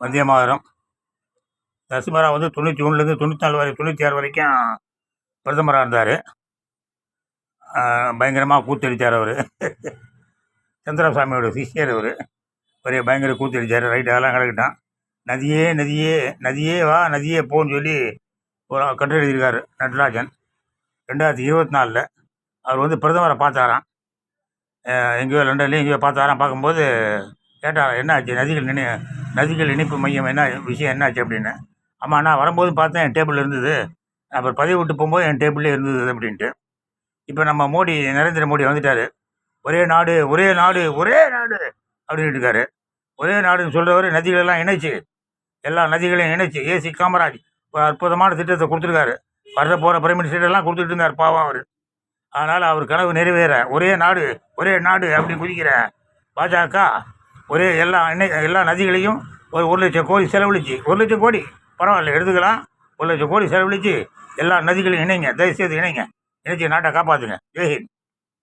வந்தே மாதரம். நரசிம்மரா வந்து 91லேருந்து 94 வரை 96 வரைக்கும் பிரதமராக இருந்தார். பயங்கரமாக கூத்தடித்தார் அவர். சந்திரசாமியோட சிஷ்யர் அவர். பெரிய பயங்கர கூத்தடித்தார். ரைட்டு, அதெல்லாம் கிடக்கட்டான். நதியே நதியே நதியே வா நதியே போன்னு சொல்லி ஒரு கட்டுரை எழுதியிருக்காரு நடராஜன். 2024 அவர் வந்து பிரதமரை பார்த்தாராம். எங்கேயோ லண்டன்லேயும் எங்கேயோ பார்த்தாராம். பார்க்கும்போது கேட்டாராம், என்னாச்சு நதிகள் இணைப்பு மையம் என்ன விஷயம் என்னாச்சு அப்படின்னு. ஆமாம், நான் வரும்போது பார்த்தேன் என் டேபிளில் இருந்தது, அப்புறம் பதவி விட்டு போகும்போது என் டேபிள்லேயே இருந்தது அப்படின்ட்டு. இப்போ நம்ம நரேந்திர மோடி வந்துட்டார். ஒரே நாடு ஒரே நாடு ஒரே நாடு அப்படின்ட்டு இருக்காரு. ஒரே நாடுன்னு சொல்கிறவர் நதிகளெல்லாம் இணைச்சு, எல்லா நதிகளையும் இணைச்சு ஏசி காமராஜ் ஒரு அற்புதமான திட்டத்தை கொடுத்துருக்காரு. வர்ற போகிற பிரைம் மினிஸ்டர்லாம் கொடுத்துட்டு இருந்தார் பாவம் அவர். அதனால் அவர் கனவு நிறைவேற ஒரே நாடு அப்படின்னு குதிக்கிற பாஜக எல்லா நதிகளையும் ஒரு 1,00,000 கோடி செலவழிச்சு, 1,00,000 கோடி பரவாயில்ல எடுத்துக்கலாம், 1,00,000 கோடி செலவழித்து எல்லா நதிகளையும் இணைங்க, தயவுசெய்து இணைச்சு நாட்டை காப்பாற்றுங்க. ஜெய்ஹிந்த்.